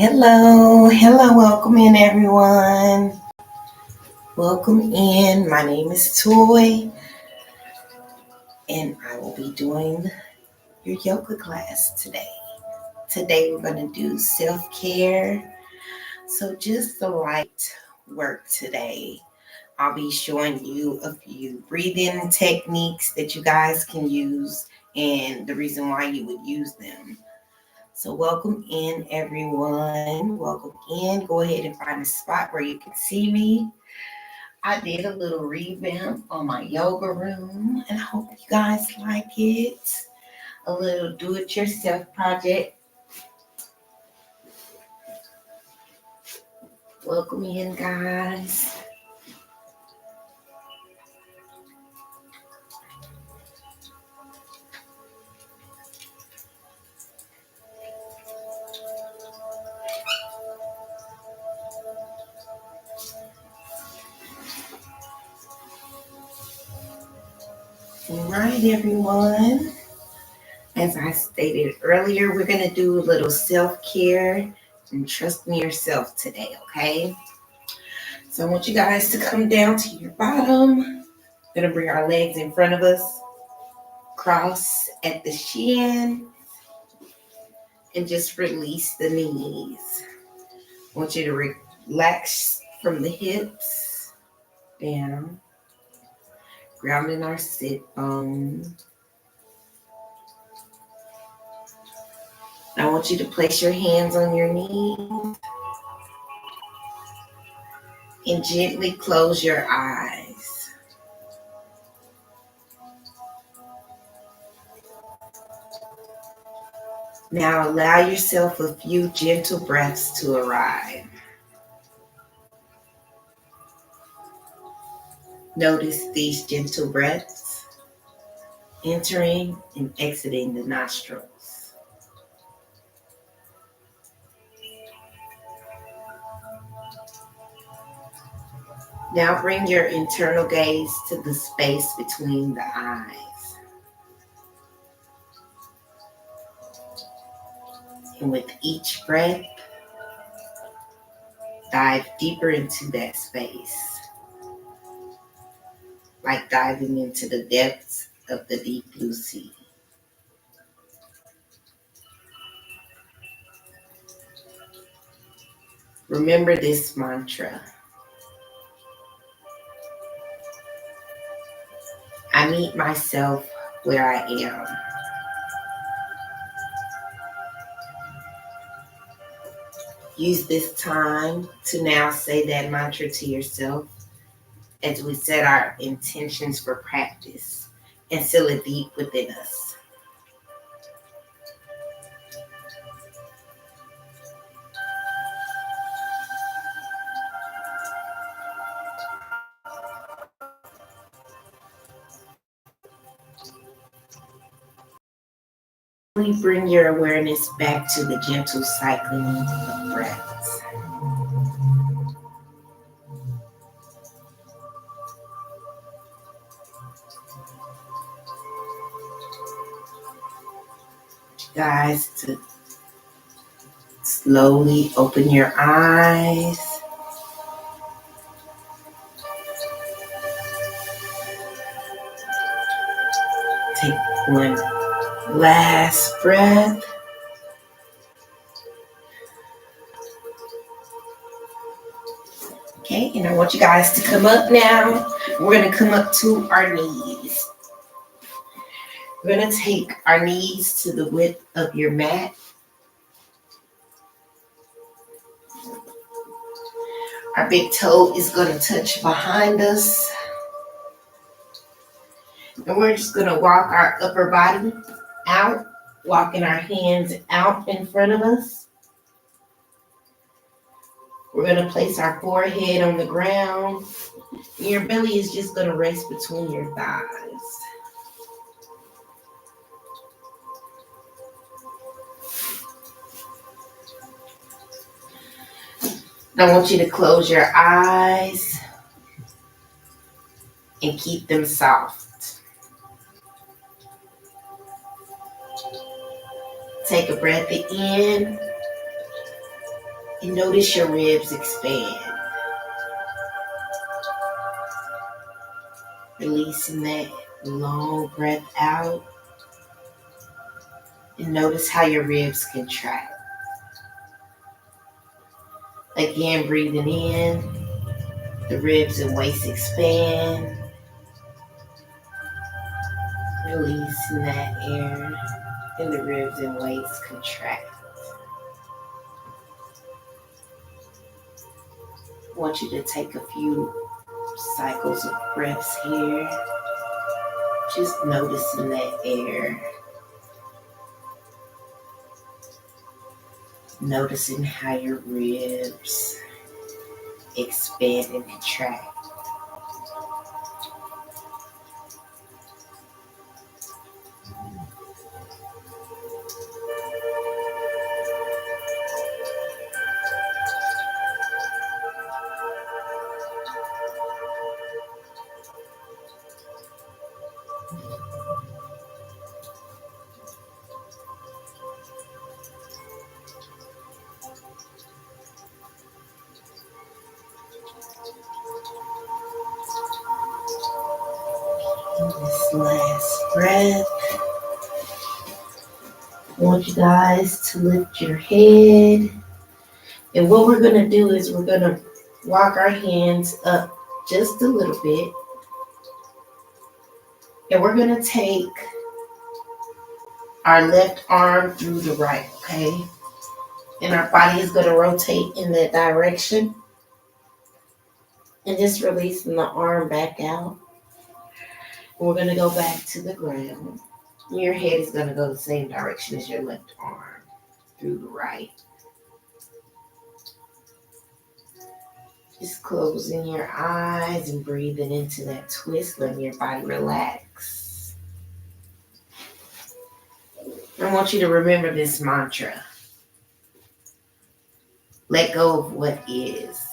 Hello, welcome in everyone. Welcome in. My name is Toy, and I will be doing your yoga class today. Today we're going to do self care. So, just the light work today. I'll be showing you a few breathing techniques that you guys can use and the reason why you would use them. So, welcome in everyone. Welcome in. Go ahead and find a spot where you can see me. I did a little revamp on my yoga room and I hope you guys like it. A little do it yourself project. Welcome in, guys. All right, everyone. As I stated earlier, we're going to do a little self care and trust in yourself today, okay? So I want you guys to come down to your bottom. We're going to bring our legs in front of us, cross at the shin, and just release the knees. I want you to relax from the hips down, grounding our sit bone. I want you to place your hands on your knees and gently close your eyes. Now allow yourself a few gentle breaths to arrive. Notice these gentle breaths entering and exiting the nostrils. Now bring your internal gaze to the space between the eyes. And with each breath, dive deeper into that space, like diving into the depths of the deep blue sea. Remember this mantra. I meet myself where I am. Use this time to now say that mantra to yourself as we set our intentions for practice and seal it deep within us. Bring your awareness back to the gentle cycling of breaths. Guys, to slowly open your eyes. Take one last breath. Okay, and I want you guys to come up now. We're going to come up to our knees. We're going to take our knees to the width of your mat. Our big toe is going to touch behind us. And we're just going to walk our upper body out, walking our hands out in front of us. We're going to place our forehead on the ground. And your belly is just going to rest between your thighs. I want you to close your eyes and keep them soft. Take a breath in And notice your ribs expand. Releasing that long breath out. And notice how your ribs contract. Again, breathing in, the ribs and waist expand. Releasing that air, and the ribs and waist contract. I want you to take a few cycles of breaths here. Just noticing that air. Noticing how your ribs expand and contract. This last breath. I want you guys to lift your head. And what we're going to do is we're going to walk our hands up just a little bit. And we're going to take our left arm through the right, okay? And our body is going to rotate in that direction. And just releasing the arm back out. And we're going to go back to the ground. Your head is going to go the same direction as your left arm through the right. Just closing your eyes and breathing into that twist, letting your body relax. I want you to remember this mantra. Let go of what is.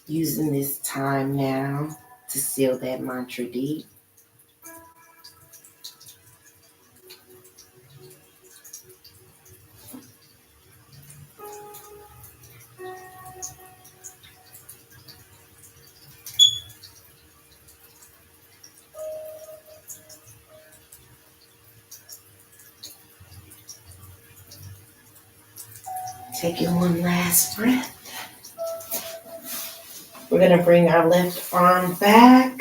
Using this time now to seal that mantra deep. Taking one last breath. We're going to bring our left arm back.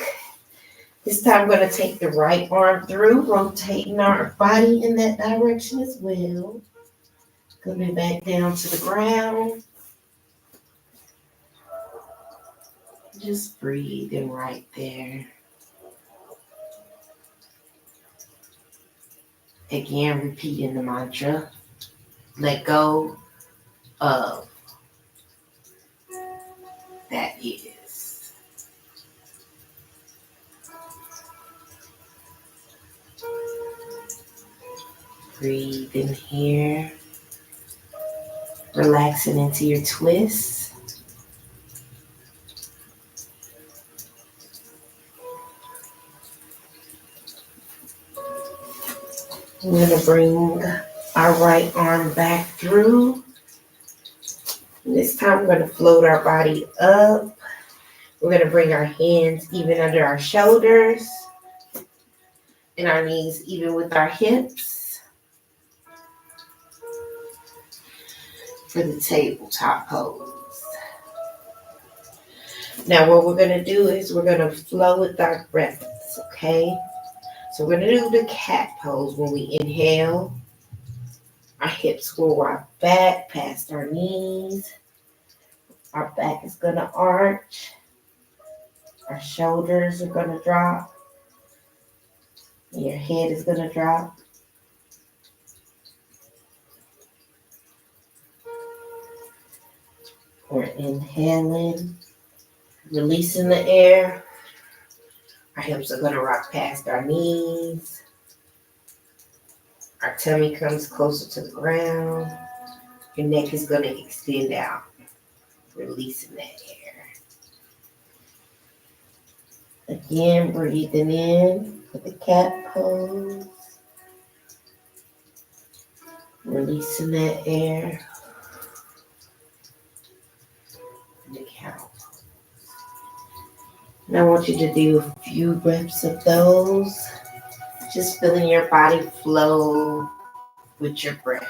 This time we're going to take the right arm through, rotating our body in that direction as well. Coming back down to the ground. Just breathing right there. Again, repeating the mantra. Let go of that is. Breathe in here. Relaxing into your twist. We're going to bring our right arm back through. And this time we're going to float our body up. We're going to bring our hands even under our shoulders and our knees even with our hips for the tabletop pose. Now what we're going to do is we're going to flow with our breaths, okay? So we're going to do the cat pose. When we inhale, our hips will rock back past our knees. Our back is going to arch. Our shoulders are going to drop. Your head is going to drop. We're inhaling, releasing the air. Our hips are going to rock past our knees. Our tummy comes closer to the ground. Your neck is going to extend out, releasing that air. Again, breathing in for the cat pose. Releasing that air. And the cow. And I want you to do a few reps of those. Just feeling your body flow with your breath.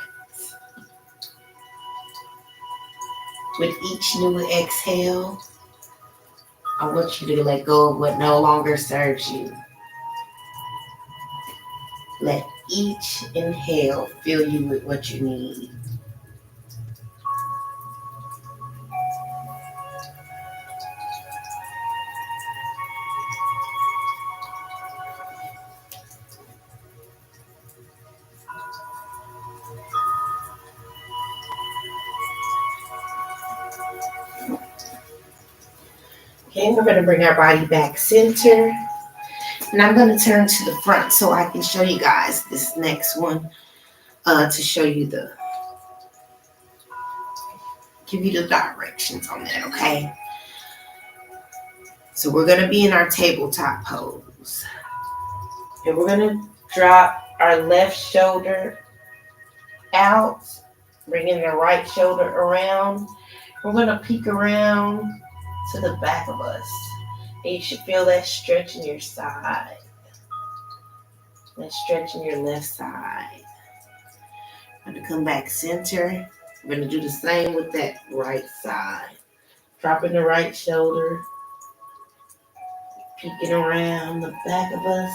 With each new exhale, I want you to let go of what no longer serves you. Let each inhale fill you with what you need. Okay, we're going to bring our body back center. And I'm going to turn to the front so I can show you guys this next one to show you give you the directions on that, okay? So we're going to be in our tabletop pose. And we're going to drop our left shoulder out, bringing the right shoulder around. We're going to peek around to the back of us. And you should feel that stretch in your side. That stretch in your left side. I'm going to come back center. We're going to do the same with that right side. Dropping the right shoulder. Peeking around the back of us.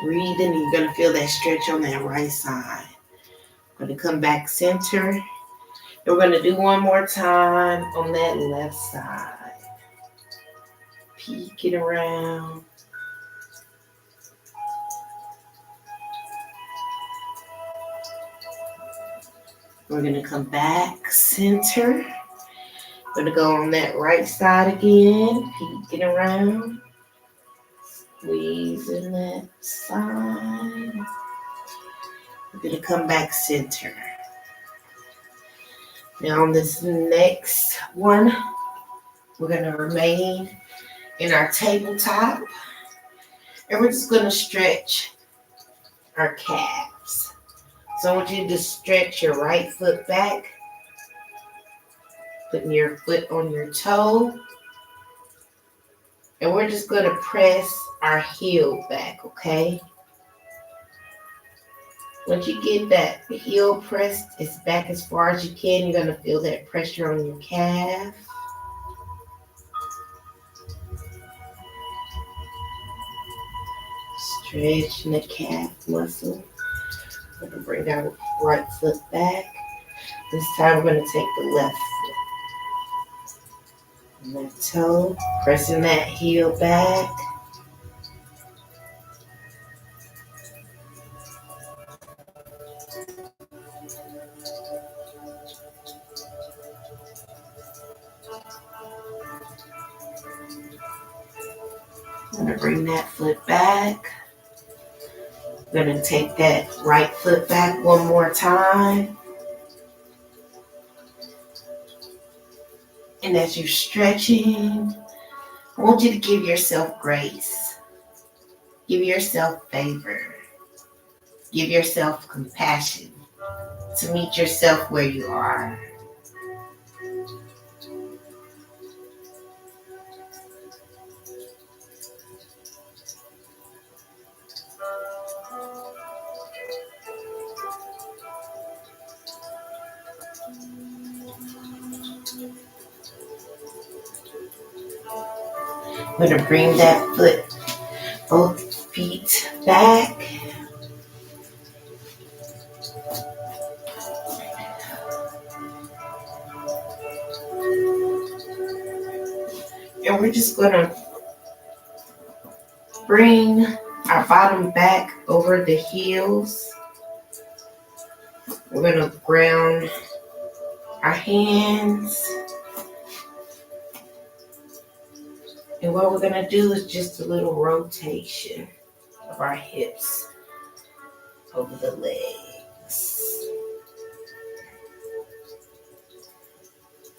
Breathing. You're going to feel that stretch on that right side. I'm going to come back center. And we're going to do one more time on that left side. Peeking around. We're going to come back center. We're going to go on that right side again. Peeking around. Squeezing that side. We're going to come back center. Now on this next one, we're going to remain in our tabletop. And we're just going to stretch our calves. So I want you to stretch your right foot back. Putting your foot on your toe. And we're just going to press our heel back, okay? Once you get that heel pressed as back as far as you can, you're going to feel that pressure on your calf. Stretching the calf muscle. We're going to bring our right foot back. This time we're going to take the left foot. Left toe. Pressing that heel back. I'm going to bring that foot back. I'm going to take that right foot back one more time. And as you're stretching, I want you to give yourself grace. Give yourself favor. Give yourself compassion to meet yourself where you are. I'm going to bring that foot, both feet back. And we're just going to bring our bottom back over the heels. We're going to ground our hands. And what we're going to do is just a little rotation of our hips over the legs.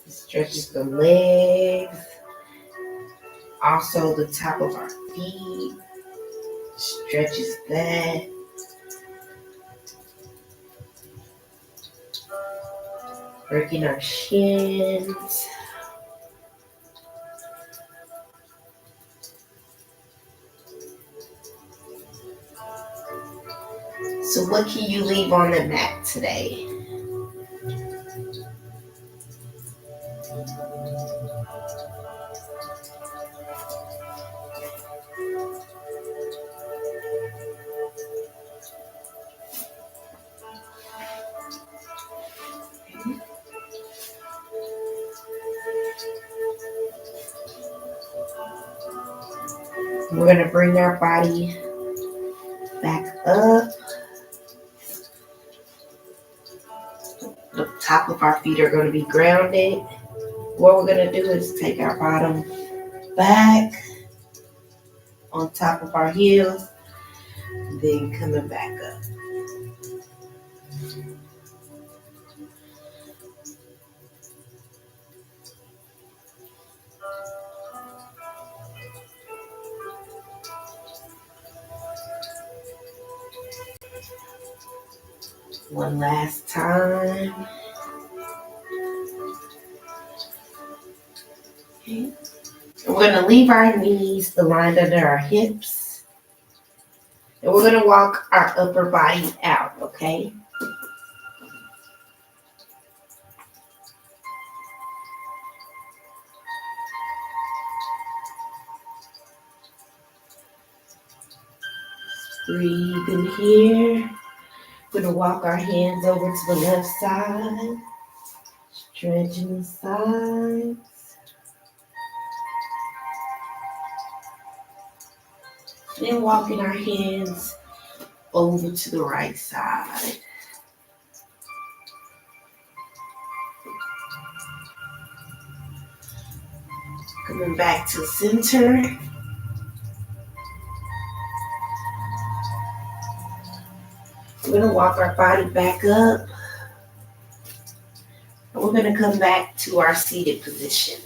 It stretches the legs. Also the top of our feet. Stretches that. Working our shins. So what can you leave on the mat today? We're going to bring our body back up. The top of our feet are going to be grounded. What we're going to do is take our bottom back on top of our heels, and then coming back up. One last time. Okay. We're going to leave our knees aligned under our hips. And we're going to walk our upper body out, okay? Breathe in here. We're going to walk our hands over to the left side. Stretching the sides. Then walking our hands over to the right side. Coming back to center. We're going to walk our body back up. And we're going to come back to our seated position.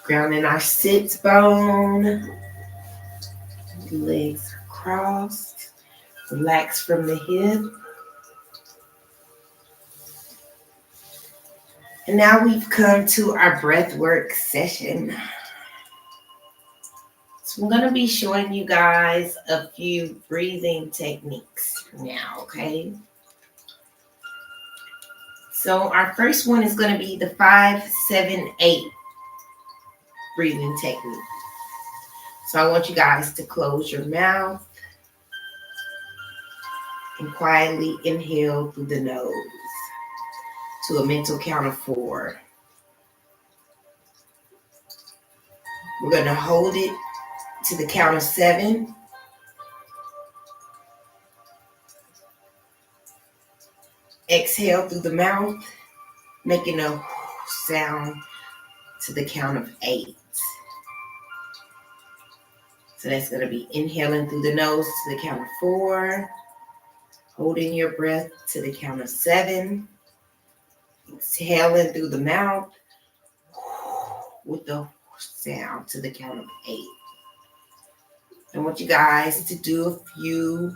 Grounding our sits bone. Legs crossed. Relax from the hip. And now we've come to our breath work session. So I'm going to be showing you guys a few breathing techniques now, okay? So our first one is going to be the 5-7-8 breathing technique. So I want you guys to close your mouth and quietly inhale through the nose to a mental count of 4. We're going to hold it to the count of 7. Exhale through the mouth, making a sound to the count of 8. So that's going to be inhaling through the nose to the count of 4, holding your breath to the count of 7, exhaling through the mouth with the sound to the count of 8. I want you guys to do a few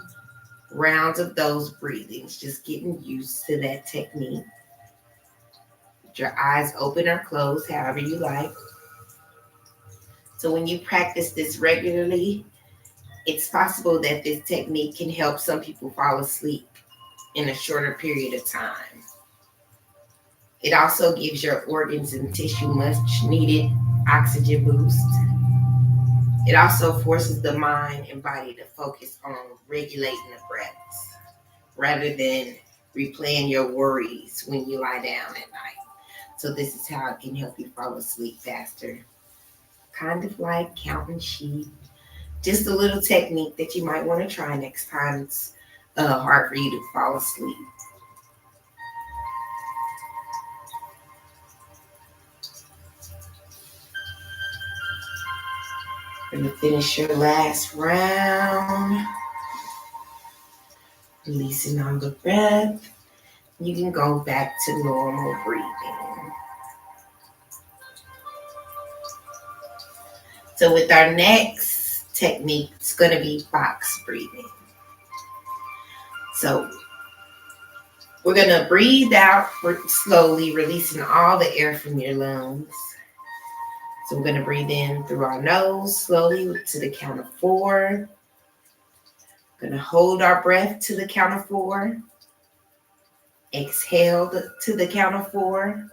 rounds of those breathings, just getting used to that technique. With your eyes open or closed, however you like. So when you practice this regularly, it's possible that this technique can help some people fall asleep in a shorter period of time. It also gives your organs and tissue much needed oxygen boost. It also forces the mind and body to focus on regulating the breaths rather than replaying your worries when you lie down at night. So this is how it can help you fall asleep faster. Kind of like counting sheep. Just a little technique that you might want to try next time it's hard for you to fall asleep. Going to finish your last round. Releasing all the breath. You can go back to normal breathing. So with our next technique is going to be box breathing. So we're going to breathe out slowly, releasing all the air from your lungs. So we're going to breathe in through our nose slowly to the count of 4. We're going to hold our breath to the count of 4. Exhale to the count of 4.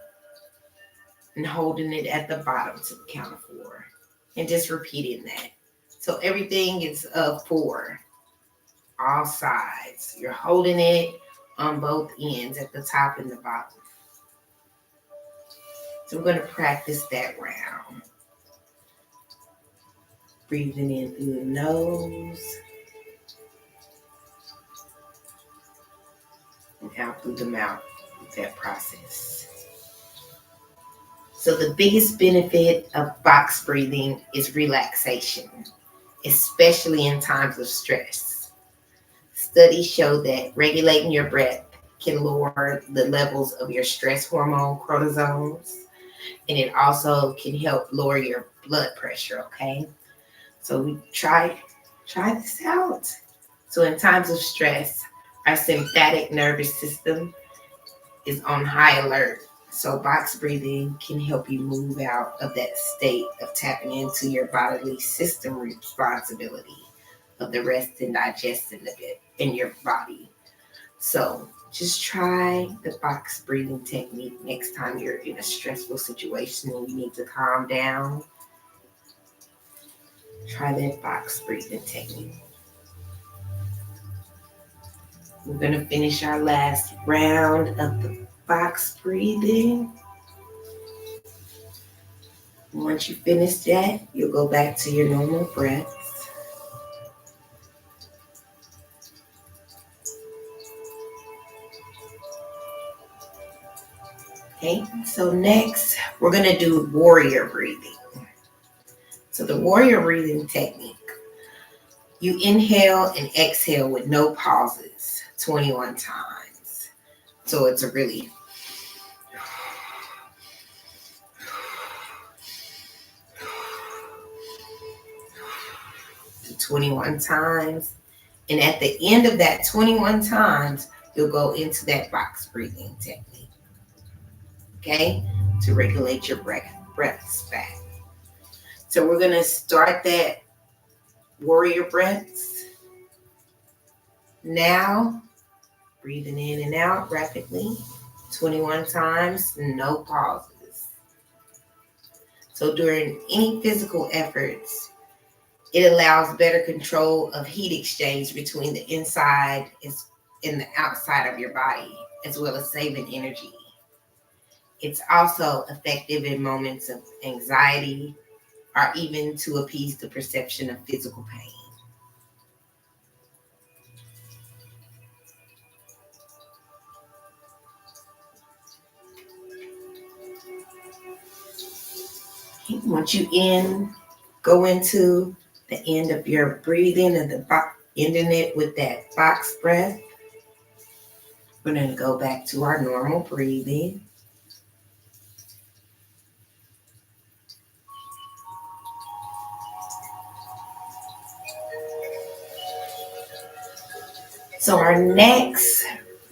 And holding it at the bottom to the count of 4. And just repeating that. So everything is 4. All sides. You're holding it on both ends at the top and the bottom. So we're going to practice that round. Breathing in through the nose and out through the mouth with that process. So the biggest benefit of box breathing is relaxation, especially in times of stress. Studies show that regulating your breath can lower the levels of your stress hormone cortisols, and it also can help lower your blood pressure, okay? So we try this out. So in times of stress, our sympathetic nervous system is on high alert. So box breathing can help you move out of that state of tapping into your bodily system responsibility of the rest and digestion of it in your body. So just try the box breathing technique next time you're in a stressful situation and you need to calm down. Try that box breathing technique. We're going to finish our last round of the box breathing. Once you finish that, you'll go back to your normal breaths. Okay, so next we're going to do warrior breathing. So the warrior breathing technique, you inhale and exhale with no pauses 21 times. So it's a really 21 times. And at the end of that 21 times, you'll go into that box breathing technique. Okay? To regulate your breaths back. So we're going to start that warrior breaths. Now, breathing in and out rapidly, 21 times, no pauses. So during any physical efforts, it allows better control of heat exchange between the inside and the outside of your body, as well as saving energy. It's also effective in moments of anxiety or even to appease the perception of physical pain. Once you go into the end of your breathing and ending it with that box breath, we're going to go back to our normal breathing. So our next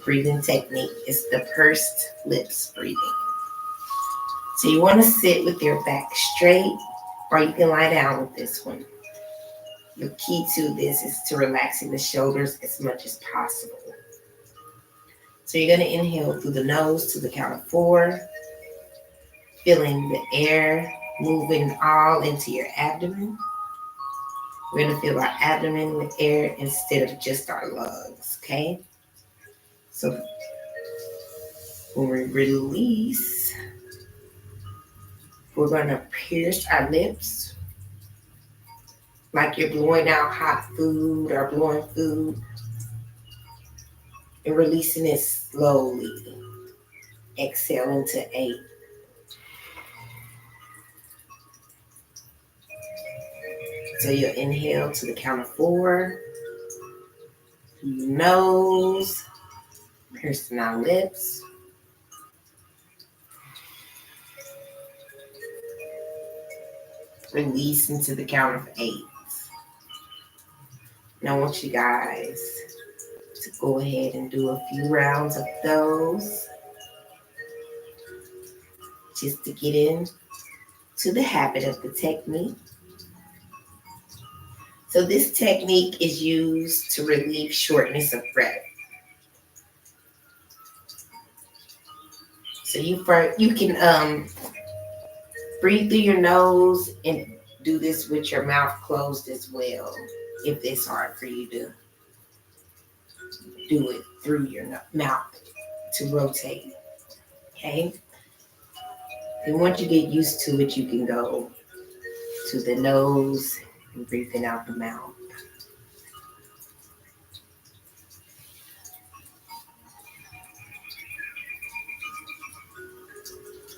breathing technique is the pursed lips breathing. So you want to sit with your back straight, or you can lie down with this one. The key to this is to relaxing the shoulders as much as possible. So you're going to inhale through the nose to the count of 4, feeling the air moving all into your abdomen. We're going to fill our abdomen with air instead of just our lungs, okay? So when we release, we're going to pierce our lips like you're blowing out hot food or blowing food, and releasing it slowly. Exhaling to 8. So you'll inhale to the count of 4. Nose, piercing our lips. Release into the count of 8. And I want you guys to go ahead and do a few rounds of those just to get into the habit of the technique. So this technique is used to relieve shortness of breath. So you can breathe through your nose and do this with your mouth closed as well. If it's hard for you to do it through your mouth to rotate. Okay. And once you get used to it, you can go to the nose and breathing out the mouth.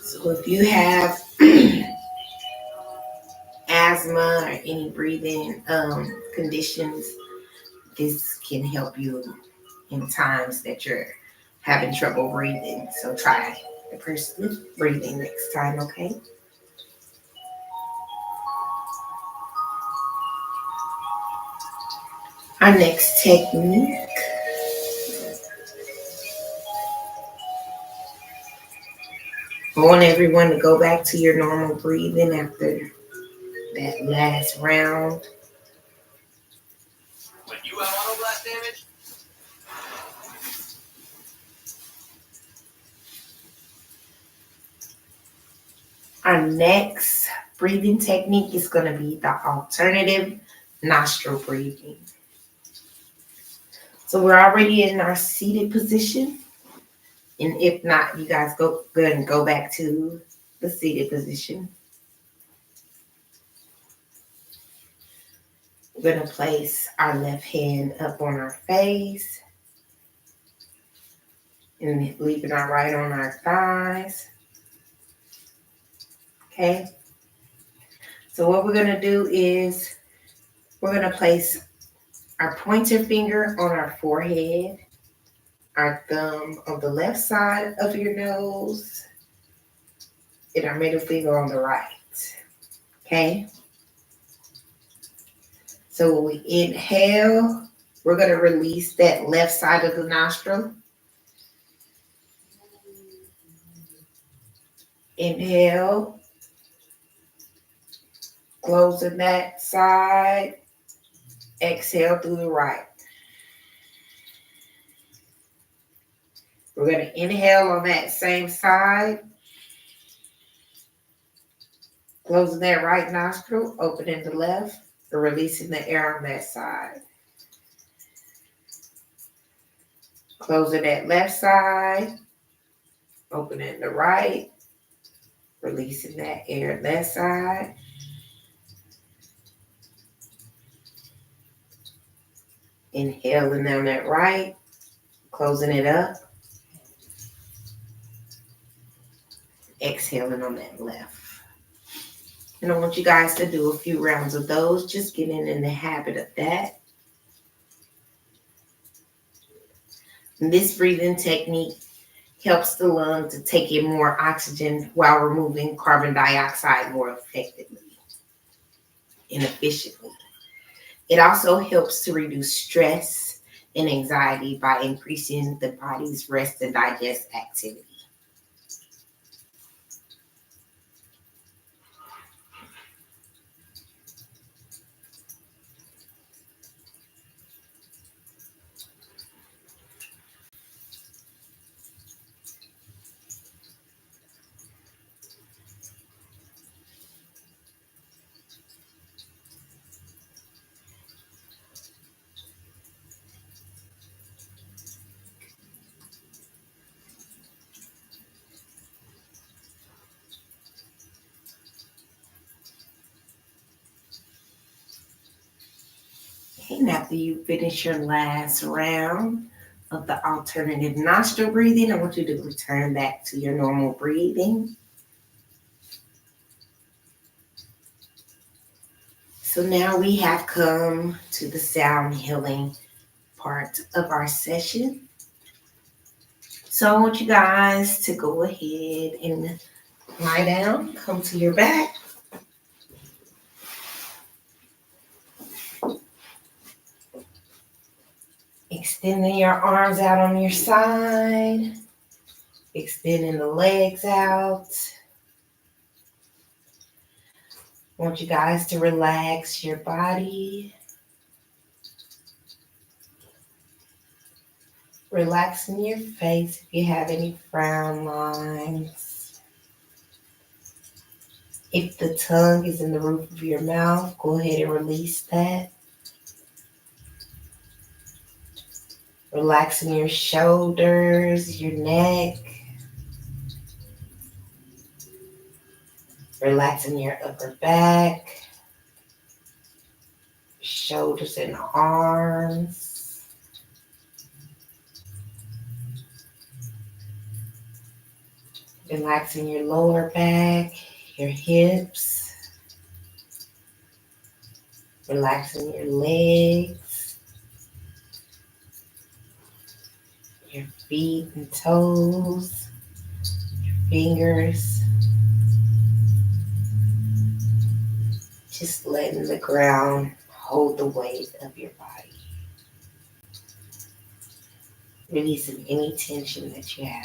So if you have asthma or any breathing conditions, this can help you in times that you're having trouble breathing. So try the person breathing next time, okay? Our next technique. I want everyone to go back to your normal breathing after that last round. When you have auto blast damage? Our next breathing technique is going to be the alternative nostril breathing. So we're already in our seated position. And if not, you guys go ahead and go back to the seated position. We're going to place our left hand up on our face and leaving our right on our thighs. Okay. So what we're going to do is we're going to place our pointer finger on our forehead, our thumb on the left side of your nose, and our middle finger on the right. Okay. So when we inhale, we're going to release that left side of the nostril. Inhale, closing that side. Exhale through the right. We're going to inhale on that same side. Closing that right nostril, opening the left, and releasing the air on that side. Closing that left side, opening the right, releasing that air left side. Inhaling on that right, closing it up. Exhaling on that left. And I want you guys to do a few rounds of those, just getting in the habit of that. And this breathing technique helps the lung to take in more oxygen while removing carbon dioxide more effectively and efficiently. It also helps to reduce stress and anxiety by increasing the body's rest and digest activity. And after you finish your last round of the alternative nostril breathing, I want you to return back to your normal breathing. So now we have come to the sound healing part of our session. So I want you guys to go ahead and lie down, come to your back. Extending your arms out on your side. Extending the legs out. I want you guys to relax your body. Relaxing your face if you have any frown lines. If the tongue is in the roof of your mouth, go ahead and release that. Relaxing your shoulders, your neck. Relaxing your upper back, shoulders and arms. Relaxing your lower back, your hips. Relaxing your legs, your feet and toes, your fingers. Just letting the ground hold the weight of your body. Releasing any tension that you have.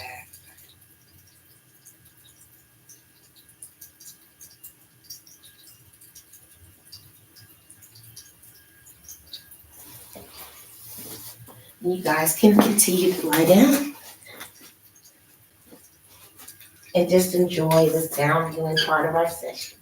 You guys can continue to lie down and just enjoy the sound healing part of our session.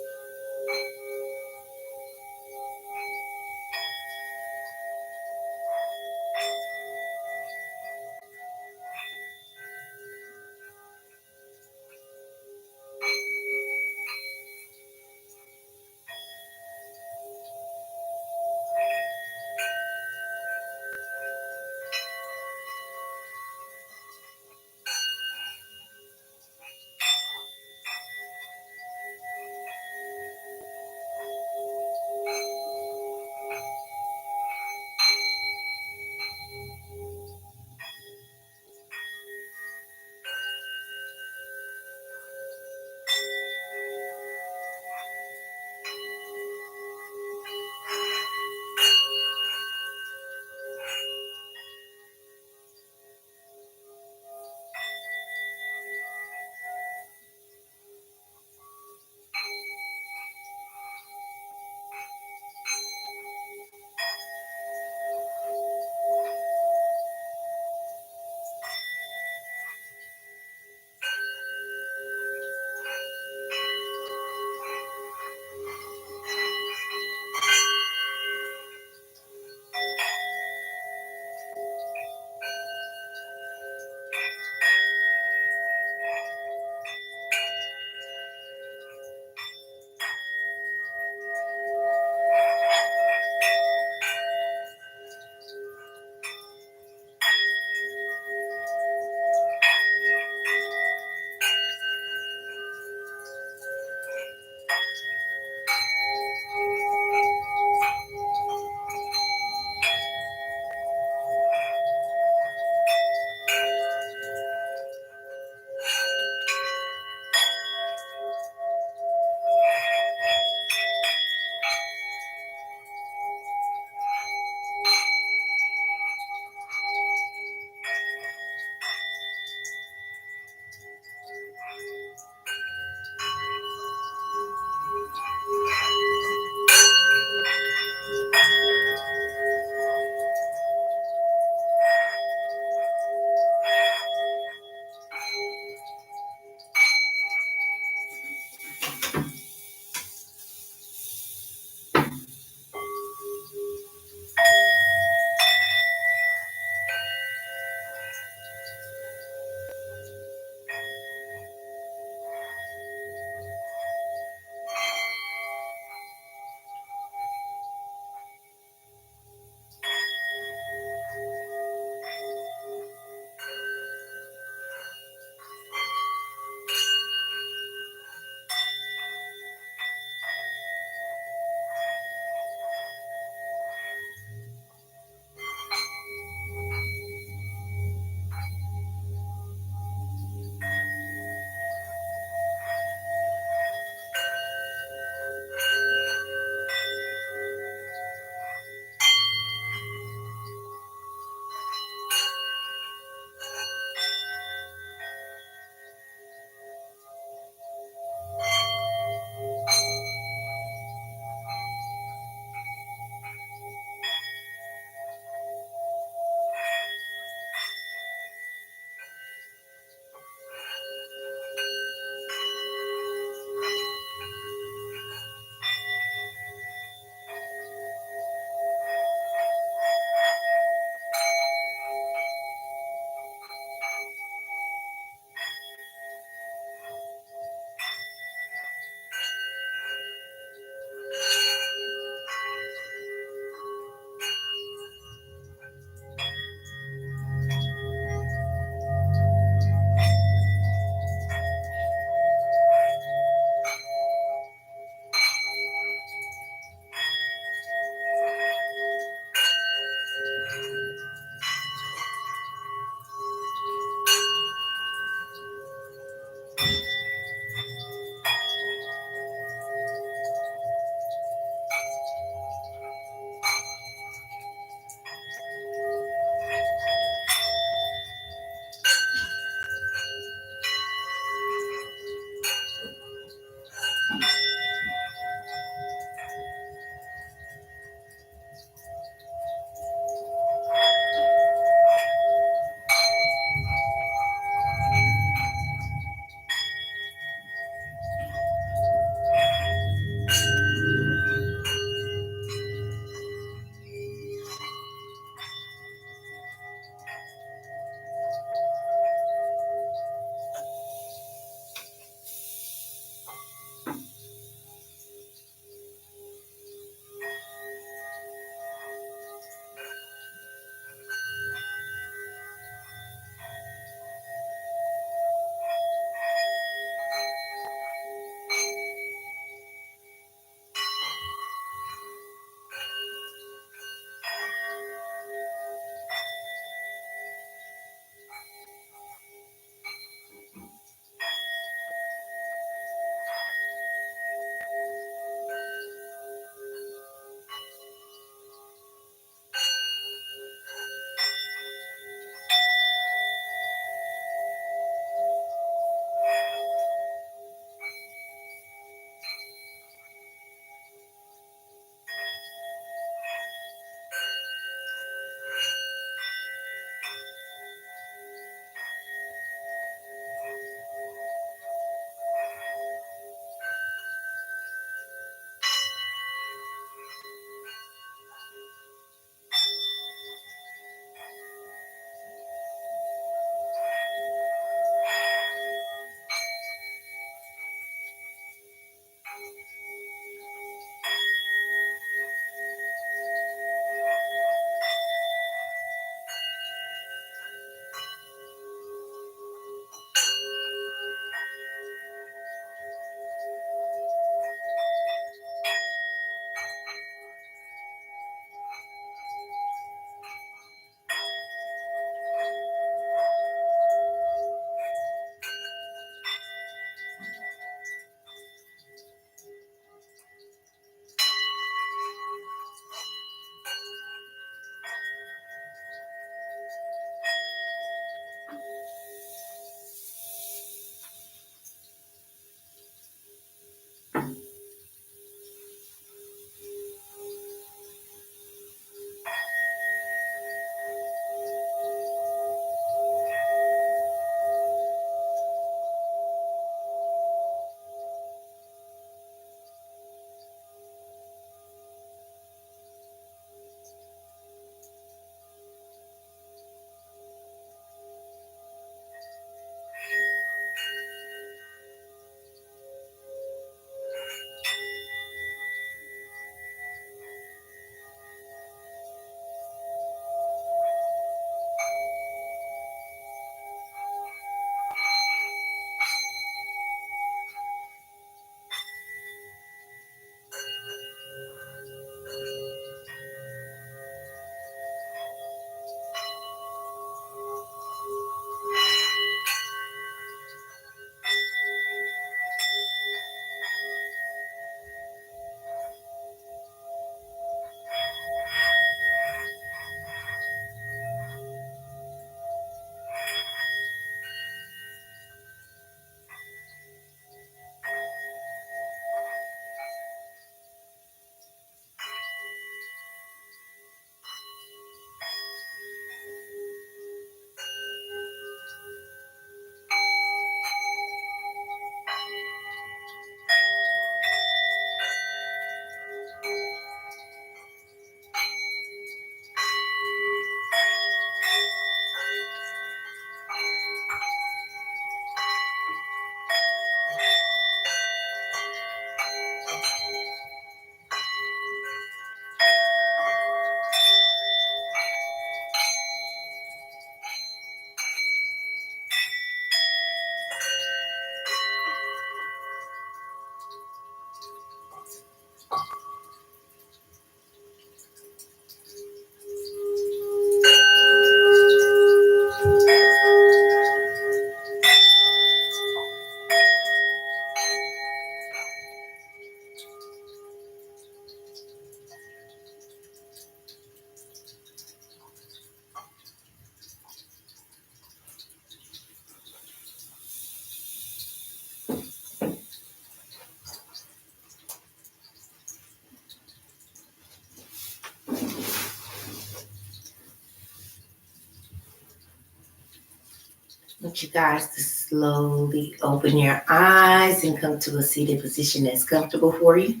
want you guys to slowly open your eyes and come to a seated position that's comfortable for you.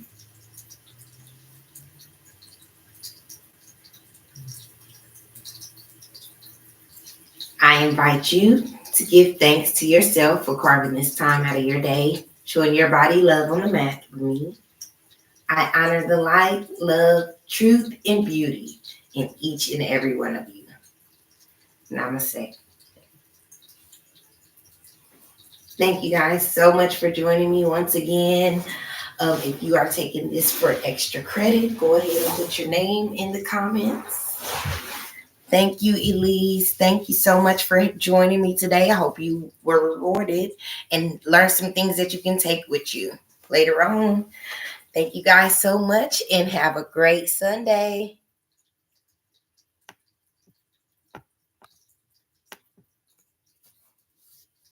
I invite you to give thanks to yourself for carving this time out of your day, showing your body love on the mat with me. I honor the light, love, truth, and beauty in each and every one of you. Namaste. Thank you guys so much for joining me once again. If you are taking this for extra credit, go ahead and put your name in the comments. Thank you, Elise. Thank you so much for joining me today. I hope you were rewarded and learned some things that you can take with you later on. Thank you guys so much and have a great Sunday.